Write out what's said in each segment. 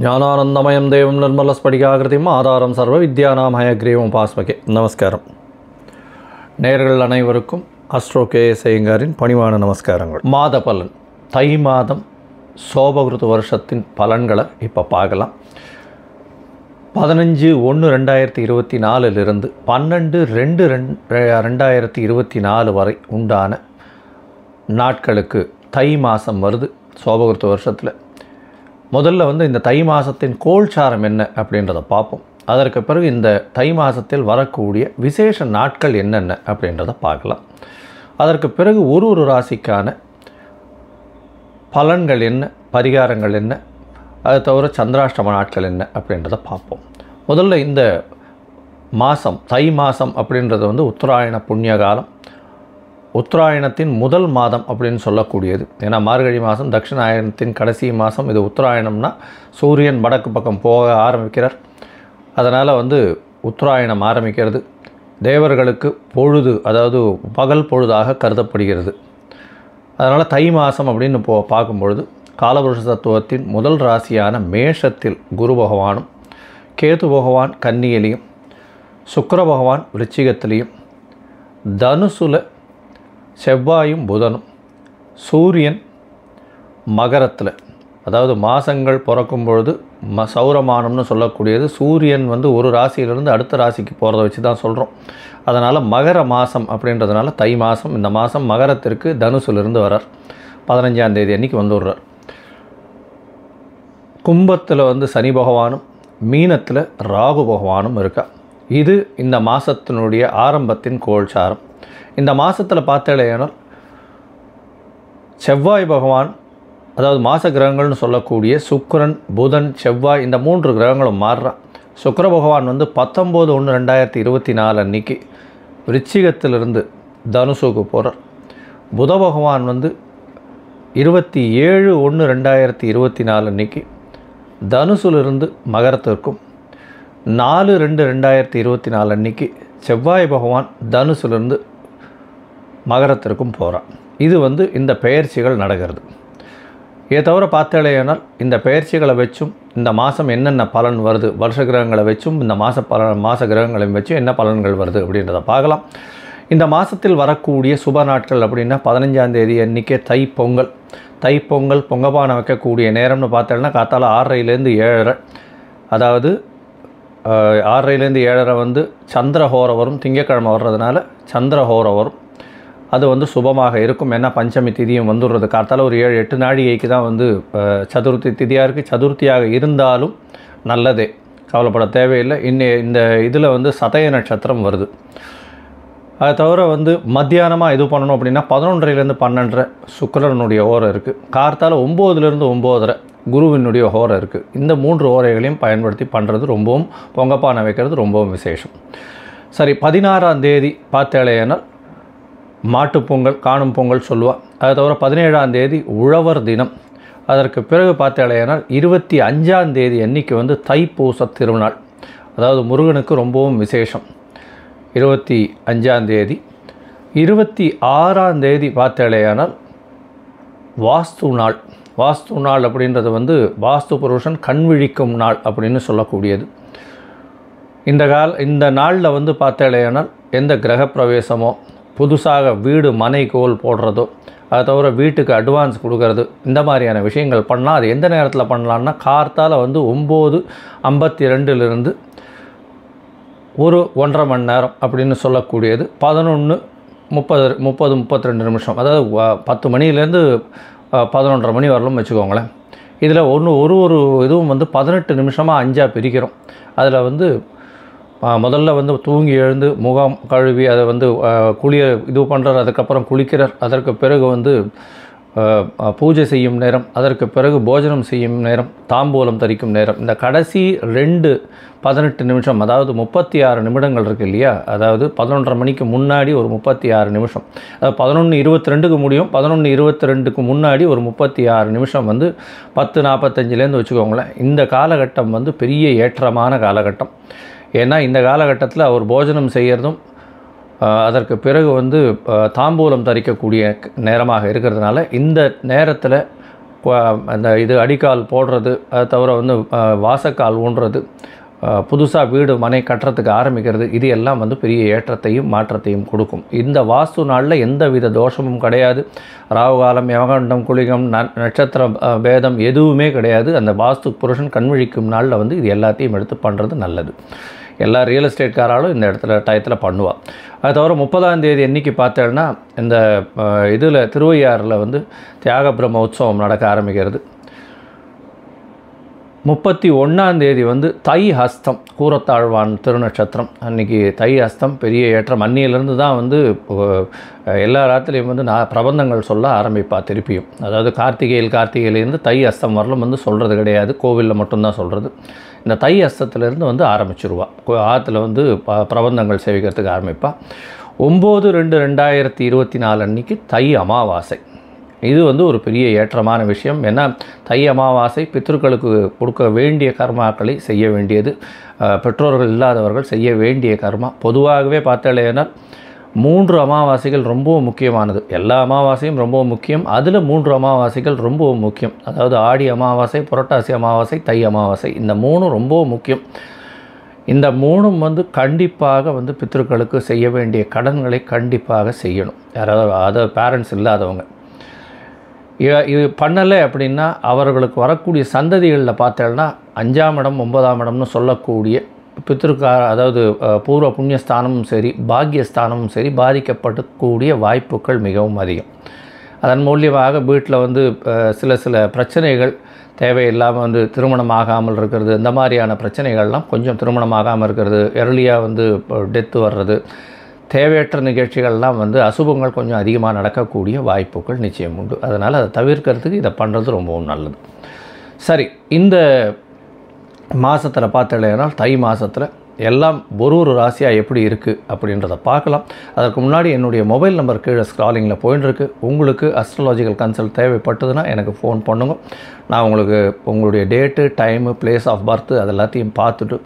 ஞானானந்தமயம் தேவம் நிர்மலஸ்படிகாகிருதியும் ஆதாரம் சர்வ வித்யானாம் ஹயக்ரீவம் பாஸ்மகே. நமஸ்காரம். நேயர்கள் அனைவருக்கும் அஸ்ட்ரோ KS ஐயங்காரின் பணிவான நமஸ்காரங்கள். மாத பலன், தை மாதம் சோபகிருது வருஷத்தின் பலன்களை இப்போ பார்க்கலாம். 15/1/2024 12/2/2024 வரை உண்டான நாட்களுக்கு தை மாதம் வருது சோபகிருது வருஷத்தில். முதல்ல இந்த தை மாதத்தின் கோல்சாரம் என்ன அப்படின்றத பார்ப்போம். அதற்கு பிறகு இந்த தை மாதத்தில் வரக்கூடிய விசேஷ நாட்கள் என்னென்ன அப்படின்றத பார்க்கலாம். அதற்கு பிறகு ஒரு ராசிக்கான பலன்கள் என்ன, பரிகாரங்கள் என்ன, அது தவிர சந்திராஷ்டம நாட்கள் என்ன அப்படின்றத பார்ப்போம். முதல்ல இந்த மாதம், தை மாதம் அப்படின்றது உத்தராயண புண்ணிய காலம், உத்தராயணத்தின் முதல் மாதம் அப்படின்னு சொல்லக்கூடியது. ஏன்னா மார்கழி மாதம் தட்சிணாயனத்தின் கடைசி மாதம். இது உத்தராயணம்னா சூரியன் வடக்கு பக்கம் போக ஆரம்பிக்கிறார். அதனால் உத்தராயணம் ஆரம்பிக்கிறது. தேவர்களுக்கு பொழுது, அதாவது பகல் பொழுதாக கருதப்படுகிறது. அதனால் தை மாதம் அப்படின்னு பார்க்கும்பொழுது காலபுருஷ தத்துவத்தின் முதல் ராசியான மேஷத்தில் குரு பகவானும், கேது பகவான் கன்னியிலையும், சுக்கிர பகவான் விருச்சிகத்திலையும், தனுசுல செவ்வாயும் புதனும், சூரியன் மகரத்தில், அதாவது மாதங்கள் பிறக்கும் பொழுது சௌரமானம்னு சொல்லக்கூடியது சூரியன் ஒரு ராசியிலிருந்து அடுத்த ராசிக்கு போகிறத வச்சு தான் சொல்கிறோம். அதனால் மகர மாதம் அப்படின்றதுனால தை மாதம். இந்த மாதம் மகரத்திற்கு தனுசுலேருந்து வரார். 15ஆம் தேதி அன்றைக்கி வந்துடுறார். கும்பத்தில் சனி பகவானும், மீனத்தில் ராகு பகவானும் இருக்கா. இது இந்த மாதத்தினுடைய ஆரம்பத்தின் கோல்சாரம். இந்த மாதத்தில் பார்த்தேனால் செவ்வாய் பகவான், அதாவது மாத கிரகங்கள்னு சொல்லக்கூடிய சுக்கிரன், புதன், செவ்வாய், இந்த 3 கிரகங்களும் மாறுறான். சுக்கிர பகவான் 19/1/2024 அன்றைக்கி விருச்சிகத்திலிருந்து தனுசுக்கு போகிறார். புத பகவான் 27/1/2024 அன்றைக்கி தனுசுலிருந்து மகரத்திற்கும், 4/2/2024 அன்றைக்கி செவ்வாய் பகவான் தனுசுலிருந்து மகரத்திற்கும் போகிறான். இது இந்த பெயர்ச்சிகள் நடக்கிறது. இதை தவிர பார்த்தேனால் இந்த பெயர்ச்சிகளை வச்சும் இந்த மாதம் என்னென்ன பலன் வருது, வருஷ கிரகங்களை வச்சும் இந்த மாத கிரகங்களையும் வச்சும் என்ன பலன்கள் வருது அப்படின்றத பார்க்கலாம். இந்த மாதத்தில் வரக்கூடிய சுப நாட்கள் அப்படின்னா 15ஆம் தேதி அன்றைக்கே தைப்பொங்கல். தைப்பொங்கல் பொங்கப்பானை வைக்கக்கூடிய நேரம்னு பார்த்தேன்னா காத்தால 6:30லேருந்து 7:30, அதாவது 6:30லேருந்து 7:30 சந்திரஹோரம் வரும். திங்கக்கிழமை வர்றதுனால சந்திரஹோரம் வரும். அது சுபமாக இருக்கும். ஏன்னா பஞ்சமி திதியும் வந்துடுறது. காத்தால் ஒரு 7-8 நாழிகைக்கு தான் சதுர்த்தி திதியாக இருக்குது. சதுர்த்தியாக இருந்தாலும் நல்லதே, கவலைப்பட தேவையில்லை. இந்த இதில் சதய நட்சத்திரம் வருது. அதை தவிர மத்தியானமாக இது பண்ணணும் அப்படின்னா 11:30லேருந்து 12:30 சுக்கிரனுடைய ஹோரம் இருக்குது. கார்த்தால் 9:00லேருந்து 9:30 குருவினுடைய ஹோரம் இருக்குது. இந்த 3 ஹோரைகளையும் பயன்படுத்தி பண்ணுறது ரொம்பவும், பொங்கப்பானை வைக்கிறது ரொம்பவும் விசேஷம். சரி, 16ஆம் தேதி பார்த்தேனால் மாட்டுப்பொங்கல், காணும் பொங்கல் சொல்லுவாள். அதை தவிர 17ஆம் தேதி உழவர் தினம். அதற்கு பிறகு பார்த்தேனால் 25ஆம் தேதி அன்றைக்கி தைப்பூச திருநாள், அதாவது முருகனுக்கு ரொம்பவும் விசேஷம். 25ஆம் தேதி. 26ஆம் தேதி பார்த்தேனால் வாஸ்து நாள். வாஸ்து நாள் அப்படின்றது வாஸ்து புருஷன் கண் விழிக்கும் நாள் அப்படின்னு சொல்லக்கூடியது. இந்த நாளில் பார்த்தேனால் எந்த கிரகப்பிரவேசமோ, புதுசாக வீடு மனை கோல் போடுறதோ, அதை தவிர வீட்டுக்கு அட்வான்ஸ் கொடுக்கறது, இந்த மாதிரியான விஷயங்கள் பண்ணால் அது எந்த நேரத்தில் பண்ணலான்னா கார்த்தால் 9:52லிருந்து ஒரு 1.5 மணி நேரம் அப்படின்னு சொல்லக்கூடியது 11:30-32 நிமிஷம், அதாவது 10 மணிலேருந்து 11:30 மணி வரலும் வச்சுக்கோங்களேன். இதில் ஒரு இதுவும் 18 நிமிஷமாக 5ஆக பிரிக்கிறோம். அதில் முதல்ல தூங்கி எழுந்து முகம் கழுவி அதை இது பண்ணுறார். அதுக்கப்புறம் குளிக்கிறார். அதற்கு பிறகு பூஜை செய்யும் நேரம், அதற்கு பிறகு போஜனம் செய்யும் நேரம், தாம்பூலம் தரிக்கும் நேரம். இந்த கடைசி 18 நிமிஷம், அதாவது 36 நிமிடங்கள் இருக்குது இல்லையா, அதாவது 11:30 மணிக்கு முன்னாடி ஒரு 36 நிமிஷம், அதாவது 11:22க்கு முடியும். 11:22க்கு முன்னாடி ஒரு 36 நிமிஷம் 10:45லேருந்து வச்சுக்கோங்களேன். இந்த காலகட்டம் பெரிய ஏற்றமான காலகட்டம். ஏன்னா இந்த காலகட்டத்தில் அவர் போஜனம் செய்கிறதும் அதற்கு பிறகு தாம்பூலம் தரிக்கக்கூடிய நேரமாக இருக்கிறதுனால இந்த நேரத்தில் அந்த இது அடிக்கால் போடுறது, அதை தவிர வந்து வாசக்கால் ஊன்றது, புதுசாக வீடு மனை கட்டுறதுக்கு ஆரம்பிக்கிறது, இது எல்லாம் வந்து பெரிய ஏற்றத்தையும் மாற்றத்தையும் கொடுக்கும். இந்த வாஸ்து நாளில் எந்த வித தோஷமும் கிடையாது. ராகுகாலம், யமகண்டம், குளிகம், நட்சத்திர பேதம் எதுவுமே கிடையாது. அந்த வாஸ்து புருஷன் கண்விழிக்கும் நாளில் வந்து இது எல்லாத்தையும் எடுத்து பண்ணுறது நல்லது. எல்லா ரியல் எஸ்டேட்காராலும் இந்த இடத்துல டயத்தில் பண்ணுவாள். அது தவிர 30ஆம் தேதி அன்றைக்கி பார்த்தேன்னா இந்த இதில் திருவையாறில் வந்து தியாக பிரம்ம உற்சவம் நடக்க ஆரம்பிக்கிறது. 31ஆம் தேதி வந்து தை ஹஸ்தம், கூரத்தாழ்வான் திருநட்சத்திரம் அன்றைக்கி தை ஹஸ்தம், பெரிய ஏற்றம். அன்னியிலேருந்து தான் வந்து எல்லா ராத்திரியும் வந்து நான் பிரபந்தங்கள் சொல்ல ஆரம்பிப்பா திருப்பியும். அதாவது கார்த்திகையிலேருந்து தை ஹஸ்தம் வரலும் வந்து சொல்கிறது கிடையாது, கோவிலில் மட்டும்தான் சொல்கிறது. இந்த தை ஹஸ்தத்துலேருந்து வந்து ஆரம்பிச்சிருவா, ஆற்றுல வந்து பிரபந்தங்கள் சேவிக்கிறதுக்கு ஆரம்பிப்பா. 9/2/2024 அன்றைக்கி தை அமாவாசை. இது வந்து ஒரு பெரிய ஏற்றமான விஷயம். ஏன்னா தை அமாவாசை பித்ருக்களுக்கு கொடுக்க வேண்டிய கர்மாக்களை செய்ய வேண்டியது, பெற்றோர்கள் இல்லாதவர்கள் செய்ய வேண்டிய கர்மா. பொதுவாகவே பார்த்தாலேனா 3 அமாவாசைகள் ரொம்பவும் முக்கியமானது. எல்லா அமாவாசையும் ரொம்பவும் முக்கியம், அதில் 3 அமாவாசைகள் ரொம்பவும் முக்கியம். அதாவது ஆடி அமாவாசை, புரட்டாசி அமாவாசை, தை அமாவாசை, இந்த 3 ரொம்பவும் முக்கியம். இந்த 3ம் வந்து கண்டிப்பாக வந்து பித்ருக்களுக்கு செய்ய வேண்டிய கடன்களை கண்டிப்பாக செய்யணும். யாராவது அதாவது பேரண்ட்ஸ் இல்லாதவங்க இது பண்ணலை அப்படின்னா அவர்களுக்கு வரக்கூடிய சந்ததிகளில் பார்த்தேன்னா 5ஆம் இடம் 9ஆம் இடம்னு சொல்லக்கூடிய அதாவது பூர்வ புண்ணியஸ்தானமும் சரி பாக்கியஸ்தானமும் சரி பாதிக்கப்படக்கூடிய வாய்ப்புகள் மிகவும் அதிகம். அதன் மூலியமாக வீட்டில் வந்து சில பிரச்சனைகள் தேவையில்லாமல் வந்து திருமணம் ஆகாமல் இருக்கிறது, இந்த மாதிரியான பிரச்சனைகள்லாம் கொஞ்சம் திருமணம் ஆகாமல் இருக்கிறது, எர்லியாக வந்து டெத்து வர்றது, தேவையற்ற நிகழ்ச்சிகள்லாம் வந்து அசுபங்கள் கொஞ்சம் அதிகமாக நடக்கக்கூடிய வாய்ப்புகள் நிச்சயம் உண்டு. அதனால் அதை தவிர்க்கிறதுக்கு இதை பண்ணுறது ரொம்பவும் நல்லது. சரி, இந்த மாதத்தில் பார்த்தீங்கன்னா தை மாதத்தில் எல்லாம் ஒரு ராசியாக எப்படி இருக்குது அப்படின்றத பார்க்கலாம். அதற்கு முன்னாடி என்னுடைய மொபைல் நம்பர் கீழே ஸ்க்ராலிங்கில் போயின்ட்டுருக்கு. உங்களுக்கு அஸ்ட்ராலாஜிக்கல் கன்சல்ட் தேவைப்பட்டதுன்னா எனக்கு ஃபோன் பண்ணுங்க. நான் உங்களுக்கு உங்களுடைய date, time, place of birth அது எல்லாத்தையும் பார்த்துட்டு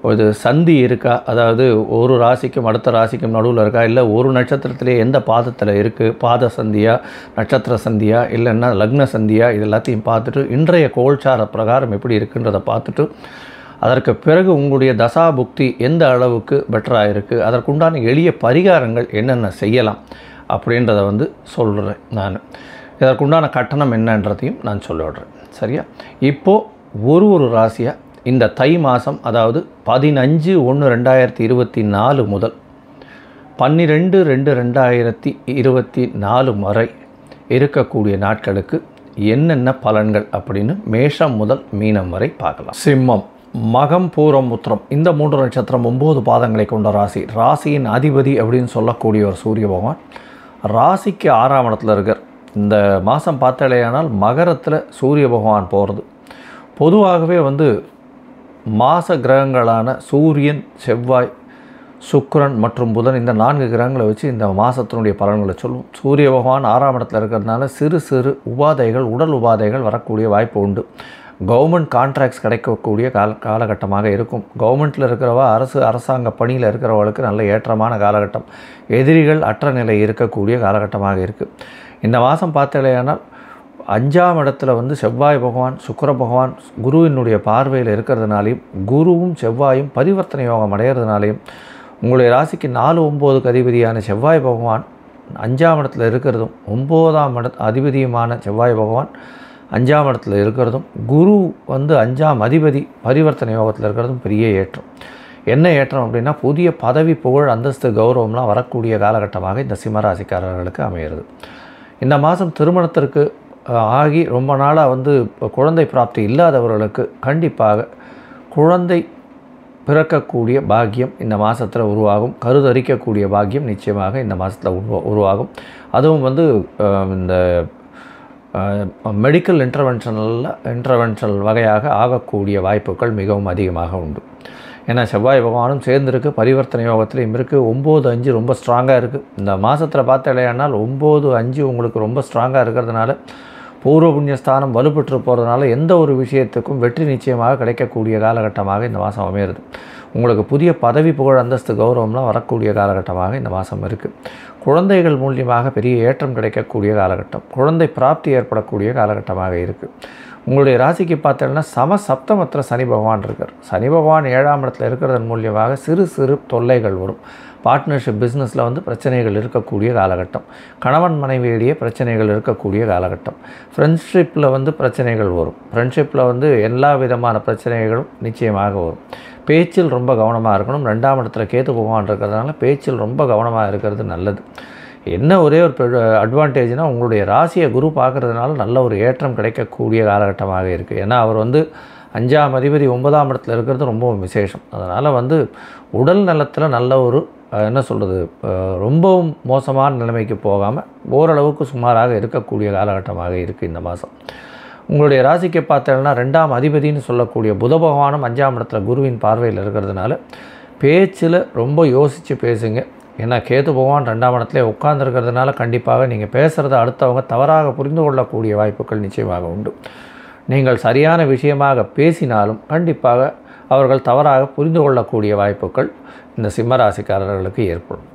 ஒரு சந்தி இருக்கா, அதாவது ஒரு ராசிக்கும் அடுத்த ராசிக்கும் நடுவில் இருக்கா, இல்லை ஒரு நட்சத்திரத்திலே எந்த பாதத்தில் இருக்குது, பாத சந்தியா, நட்சத்திர சந்தியா, இல்லைன்னா லக்ன சந்தியா, இது எல்லாத்தையும் பார்த்துட்டு இன்றைய கோல்சார பிரகாரம் எப்படி இருக்குன்றதை பார்த்துட்டு அதற்கு பிறகு உங்களுடைய தசா புக்தி எந்த அளவுக்கு பெட்டராக இருக்குது, அதற்குண்டான எளிய பரிகாரங்கள் என்னென்ன செய்யலாம் அப்படின்றத வந்து சொல்கிறேன். நான் இதற்குண்டான கட்டணம் என்னன்றதையும் நான் சொல்லிவிடுறேன். சரியா? இப்போது ஒரு ராசியாக இந்த தை மாதம், அதாவது 15/1/2024 முதல் 12/2/2024 வரை இருக்கக்கூடிய நாட்களுக்கு என்னென்ன பலன்கள் அப்படின்னு மேஷம் முதல் மீனம் வரை பார்க்கலாம். சிம்மம், மகம், பூரம், உத்திரம், இந்த 3 நட்சத்திரம் 9 பாதங்களை கொண்ட ராசி. ராசியின் அதிபதி அப்படின்னு சொல்லக்கூடிய ஒரு சூரிய பகவான் ராசிக்கு 6ஆம் இடத்துல இருக்கார். இந்த மாதம் பார்த்தாலேயானால் மகரத்தில் சூரிய பகவான் போகிறது. பொதுவாகவே வந்து மாத கிரகங்களான சூரியன், செவ்வாய், சுக்கிரன் மற்றும் புதன், இந்த 4 கிரகங்களை வச்சு இந்த மாதத்தினுடைய பலன்களை சொல்லும். சூரிய பகவான் 6ஆம் இடத்துல இருக்கிறதுனால சிறு உபாதைகள், உடல் உபாதைகள் வரக்கூடிய வாய்ப்பு உண்டு. கவர்மெண்ட் கான்ட்ராக்ட்ஸ் கிடைக்கக்கூடிய காலகட்டமாக இருக்கும். கவர்மெண்ட்டில் இருக்கிறவா, அரசாங்க பணியில் இருக்கிறவர்களுக்கு நல்ல ஏற்றமான காலகட்டம். எதிரிகள் அற்ற நிலை இருக்கக்கூடிய காலகட்டமாக இருக்குது. இந்த மாதம் பார்த்தலையானால் 5ஆம் இடத்துல வந்து செவ்வாய் பகவான், சுக்கிர பகவான் குருவினுடைய பார்வையில் இருக்கிறதுனாலையும், குருவும் செவ்வாயும் பரிவர்த்தனை யோகம் அடைகிறதுனாலையும், உங்களுடைய ராசிக்கு 4-9க்கு அதிபதியான செவ்வாய் பகவான் 5ஆம் இடத்துல இருக்கிறதும், 9ஆம் அதிபதியுமான செவ்வாய் பகவான் 5ஆம் இடத்துல இருக்கிறதும், குரு வந்து 5ஆம் அதிபதி பரிவர்த்தனை யோகத்தில் இருக்கிறதும் பெரிய ஏற்றம். என்ன ஏற்றம் அப்படின்னா புதிய பதவி, புகழ், அந்தஸ்து, கௌரவம்லாம் வரக்கூடிய காலகட்டமாக இந்த சிம்மராசிக்காரர்களுக்கு அமைகிறது. இந்த மாதம் திருமணத்திற்கு ஆகி ரொம்ப நாளாக வந்து குழந்தை பிராப்தி இல்லாதவர்களுக்கு கண்டிப்பாக குழந்தை பிறக்கக்கூடிய பாக்கியம் இந்த மாதத்தில் உருவாகும். கருதரிக்கக்கூடிய பாக்கியம் நிச்சயமாக இந்த மாதத்தில் உருவாகும். அதுவும் வந்து இந்த மெடிக்கல் இன்டர்வென்ஷனல் வகையாக ஆகக்கூடிய வாய்ப்புகள் மிகவும் அதிகமாக உண்டு. ஏன்னா செவ்வாய் பகவானும் சேர்ந்துருக்கு, பரிவர்த்தனை யோகத்திலையும் இருக்குது. 9-5 ரொம்ப ஸ்ட்ராங்காக இருக்குது. இந்த மாதத்தில் பார்த்தாலேயானால் 9-5 உங்களுக்கு ரொம்ப ஸ்ட்ராங்காக இருக்கிறதுனால, பூர்வ புண்ணியஸ்தானம் வலுப்பெற்று போகிறதுனால எந்த ஒரு விஷயத்துக்கும் வெற்றி நிச்சயமாக கிடைக்கக்கூடிய காலகட்டமாக இந்த மாதம் அமையிறது. உங்களுக்கு புதிய பதவி புகழ் அந்தஸ்து கௌரவம்லாம் வரக்கூடிய காலகட்டமாக இந்த மாதம் இருக்குது. குழந்தைகள் மூலியமாக பெரிய ஏற்றம் கிடைக்கக்கூடிய காலகட்டம், குழந்தை பிராப்தி ஏற்படக்கூடிய காலகட்டமாக இருக்குது. உங்களுடைய ராசிக்கு பார்த்தீங்கன்னா சப்தமத்தில் சனி பகவான் இருக்கார். சனி பகவான் 7ஆம் இடத்துல இருக்கிறதன் மூலியமாக சிறு சிறு தொல்லைகள் வரும். பார்ட்னர்ஷிப் பிஸ்னஸில் வந்து பிரச்சனைகள் இருக்கக்கூடிய காலகட்டம், கணவன் மனைவியிடையே பிரச்சனைகள் இருக்கக்கூடிய காலகட்டம், ஃப்ரெண்ட்ஷிப்பில் வந்து பிரச்சனைகள் வரும். ஃப்ரெண்ட்ஷிப்பில் வந்து எல்லா விதமான பிரச்சனைகளும் நிச்சயமாக வரும். பேச்சில் ரொம்ப கவனமாக இருக்கணும். 2ஆம் இடத்துல கேது பகவான் இருக்கிறதுனால பேச்சில் ரொம்ப கவனமாக இருக்கிறது நல்லது. என்ன ஒரே ஒரு அட்வான்டேஜ்னால் உங்களுடைய ராசியை குரு பார்க்குறதுனால நல்ல ஒரு ஏற்றம் கிடைக்கக்கூடிய காலகட்டமாக இருக்குது. ஏன்னா அவர் வந்து 5ஆம் அதிபதி 9ஆம் இடத்துல இருக்கிறது ரொம்பவும் விசேஷம். அதனால் வந்து உடல் நலத்தில் நல்ல ஒரு என்ன சொல்கிறது, ரொம்பவும் மோசமான நிலைமைக்கு போகாமல் ஓரளவுக்கு சுமாராக இருக்கக்கூடிய காலகட்டமாக இருக்குது இந்த மாதம். உங்களுடைய ராசிக்கு பார்த்தீங்கன்னா 2ஆம் அதிபதினு சொல்லக்கூடிய புத பகவானும் 5ஆம் இடத்துல குருவின் பார்வையில் இருக்கிறதுனால பேச்சில் ரொம்ப யோசித்து பேசுங்க. ஏன்னா கேது பகவான் 2ஆம் இடத்துல உட்கார்ந்துருக்கிறதுனால கண்டிப்பாக நீங்கள் பேசுகிறத அடுத்தவங்க தவறாக புரிந்து கொள்ளக்கூடிய வாய்ப்புகள் நிச்சயமாக உண்டு. நீங்கள் சரியான விஷயமாக பேசினாலும் கண்டிப்பாக அவர்கள் தவறாக புரிந்து கொள்ளக்கூடிய வாய்ப்புகள் இந்த சிம்மராசிக்காரர்களுக்கு ஏற்படும்.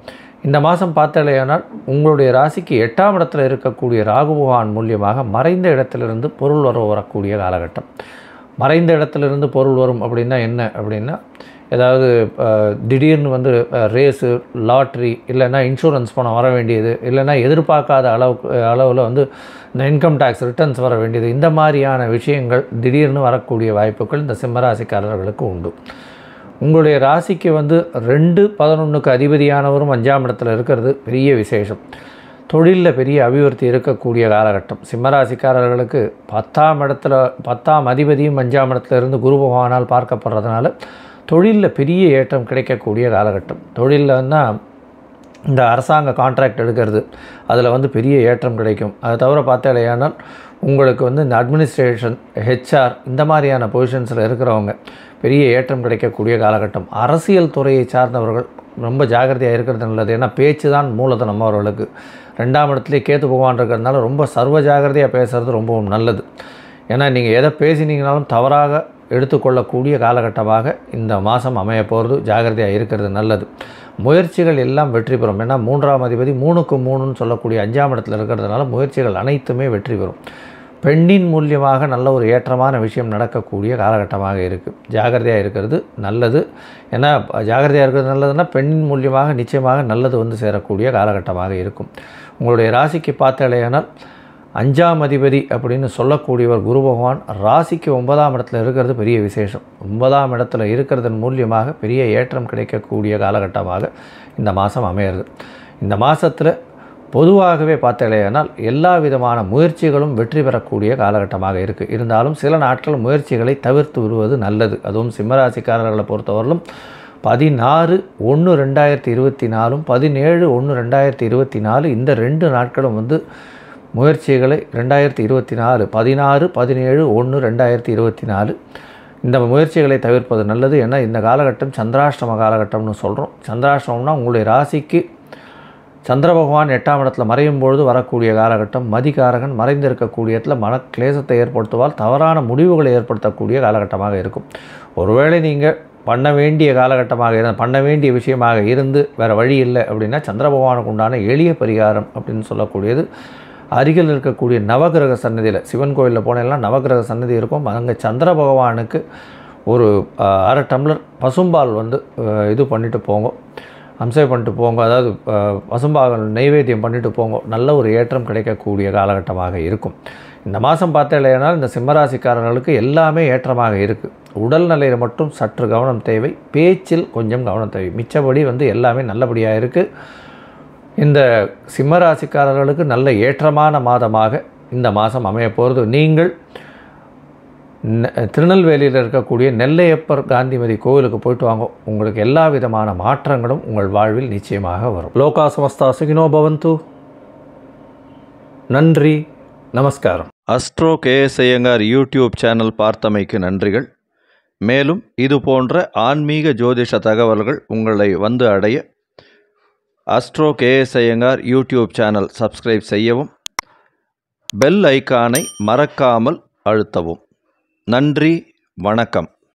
இந்த மாதம் பார்த்தலையானால் உங்களுடைய ராசிக்கு 8ஆம் இடத்துல இருக்கக்கூடிய ராகு பகவான் மூலியமாக மறைந்த இடத்திலிருந்து பொருள் வரக்கூடிய காலகட்டம். மறைந்த இடத்துலேருந்து பொருள் வரும் அப்படின்னா என்ன அப்படின்னா, ஏதாவது திடீர்னு வந்து ரேஸு, லாட்ரி, இல்லைன்னா இன்சூரன்ஸ் பணம் வர வேண்டியது, இல்லைன்னா எதிர்பார்க்காத அளவில் வந்து இந்த இன்கம் டேக்ஸ் ரிட்டர்ன்ஸ் வர வேண்டியது, இந்த மாதிரியான விஷயங்கள் திடீர்னு வரக்கூடிய வாய்ப்புகள் இந்த சிம்மராசிக்காரர்களுக்கு உண்டு. உங்களுடைய ராசிக்கு வந்து 2-11க்கு அதிபதியானவரும் 5ஆம் இடத்துல இருக்கிறது பெரிய விசேஷம். தொழிலில் பெரிய அபிவிருத்தி இருக்கக்கூடிய காலகட்டம். சிம்மராசிக்காரர்களுக்கு 10ஆம் அதிபதியும் 5ஆம் இடத்துல இருந்து குரு பகவானால் பார்க்கப்படுறதுனால தொழிலில் பெரிய ஏற்றம் கிடைக்கக்கூடிய காலகட்டம். தொழிலில்னா இந்த அரசாங்க கான்ட்ராக்ட் எடுக்கிறது, அதில் வந்து பெரிய ஏற்றம் கிடைக்கும். அதை தவிர பார்த்தாலேயானால் உங்களுக்கு வந்து இந்த அட்மினிஸ்ட்ரேஷன், ஹெச்ஆர் இந்த மாதிரியான பொசிஷன்ஸில் இருக்கிறவங்க பெரிய ஏற்றம் கிடைக்கக்கூடிய காலகட்டம். அரசியல் துறையை சார்ந்தவர்கள் ரொம்ப ஜாகிரதையாக இருக்கிறது நல்லது. ஏன்னா பேச்சு தான் மூலதனம் அவர்களுக்கு. 2ஆம் இடத்துலேயே கேது பகவான் இருக்கிறதுனால ரொம்ப சர்வ ஜாகிரதையாக பேசுகிறது ரொம்பவும் நல்லது. ஏன்னா நீங்கள் எதை பேசினீங்கனாலும் தவறாக எடுத்துக்கொள்ளக்கூடிய காலகட்டமாக இந்த மாதம் அமைய போகிறது. ஜாகிரதையாக இருக்கிறது நல்லது. முயற்சிகள் எல்லாம் வெற்றி பெறும். ஏன்னா 3ஆம் அதிபதி 3க்கு 3ன்னு சொல்லக்கூடிய 5ஆம் இடத்துல இருக்கிறதுனால முயற்சிகள் அனைத்துமே வெற்றி பெறும். பெண்ணின் மூலியமாக நல்ல ஒரு ஏற்றமான விஷயம் நடக்கக்கூடிய காலகட்டமாக இருக்குது. ஜாகிரதையாக இருக்கிறது நல்லது. ஏன்னா ஜாகிரதையாக இருக்கிறது நல்லதுன்னா பெண்ணின் மூலியமாக நிச்சயமாக நல்லது வந்து சேரக்கூடிய காலகட்டமாக இருக்கும். உங்களுடைய ராசிக்கு பார்த்தாலேயானால் 5ஆம் அதிபதி அப்படின்னு சொல்லக்கூடியவர் குரு பகவான் ராசிக்கு 9ஆம் இடத்துல இருக்கிறது பெரிய விசேஷம். 9ஆம் இடத்துல இருக்கிறதன் மூலியமாக பெரிய ஏற்றம் கிடைக்கக்கூடிய காலகட்டமாக இந்த மாதம் அமையிறது. இந்த மாதத்தில் பொதுவாகவே பார்த்தாலேயானால் எல்லா விதமான முயற்சிகளும் வெற்றி பெறக்கூடிய காலகட்டமாக இருக்குது. இருந்தாலும் சில நாட்கள் முயற்சிகளை தவிர்த்து விடுவது நல்லது. அதுவும் சிம்மராசிக்காரர்களை பொறுத்தவரையிலும் 16/1/2024 17/1/2024 இந்த 2 நாட்களும் வந்து முயற்சிகளை 2024 16/17/1/2024 இந்த முயற்சிகளை தவிர்ப்பது நல்லது. ஏன்னா இந்த காலகட்டம் சந்திராஷ்டம காலகட்டம்னு சொல்கிறோம். சந்திராஷ்டமம்னா உங்களுடைய ராசிக்கு சந்திர பகவான் 8ஆம் இடத்துல மறையும் பொழுது வரக்கூடிய காலகட்டம். மதிகாரகன் மறைந்திருக்கக்கூடிய இடத்துல மனக்லேசத்தை ஏற்படுத்துவால் தவறான முடிவுகளை ஏற்படுத்தக்கூடிய காலகட்டமாக இருக்கும். ஒருவேளை நீங்கள் பண்ண வேண்டிய காலகட்டமாக பண்ண வேண்டிய விஷயமாக இருந்து வேறு வழி இல்லை அப்படின்னா சந்திர பகவானுக்கு உண்டான எளிய பரிகாரம் அப்படின்னு சொல்லக்கூடியது அருகில் இருக்கக்கூடிய நவகிரக சன்னதியில், சிவன் கோயிலில் போனெல்லாம் நவகிரக சன்னதி இருக்கும். அங்கே சந்திர பகவானுக்கு ஒரு 1/2 டம்ளர் பசும்பால் வந்து இது பண்ணிவிட்டு போங்க, அம்சம் பண்ணிட்டு போங்க. அதாவது பசும்பால் நைவேத்தியம் பண்ணிட்டு போங்க. நல்ல ஒரு ஏற்றம் கிடைக்கக்கூடிய காலகட்டமாக இருக்கும். இந்த மாதம் பார்த்தேனால் இந்த சிம்மராசிக்காரர்களுக்கு எல்லாமே ஏற்றமாக இருக்குது. உடல் நிலையில் மட்டும் சற்று கவனம் தேவை, பேச்சில் கொஞ்சம் கவனம் தேவை. மிச்சபடி வந்து எல்லாமே நல்லபடியாக இருக்குது. இந்த சிம்மராசிக்காரர்களுக்கு நல்ல ஏற்றமான மாதமாக இந்த மாதம் அமைய போகிறது. நீங்கள் திருநெல்வேலியில் இருக்கக்கூடிய நெல்லையப்பர் காந்திமதி கோவிலுக்கு போயிட்டு வாங்க. உங்களுக்கு எல்லா விதமான மாற்றங்களும் உங்கள் வாழ்வில் நிச்சயமாக வரும். லோகா சமஸ்தா சுகினோ பவந்து. நன்றி, நமஸ்காரம். Astro KS Iyengar YouTube channel பார்த்தமைக்கு நன்றிகள். மேலும் இது போன்ற ஆன்மீக ஜோதிஷ தகவல்கள் உங்களை வந்து அடைய astro KS Iyengar YouTube channel subscribe செய்யவும், பெல் ஐக்கானை மறக்காமல் அழுத்தவும். நன்றி, வணக்கம்.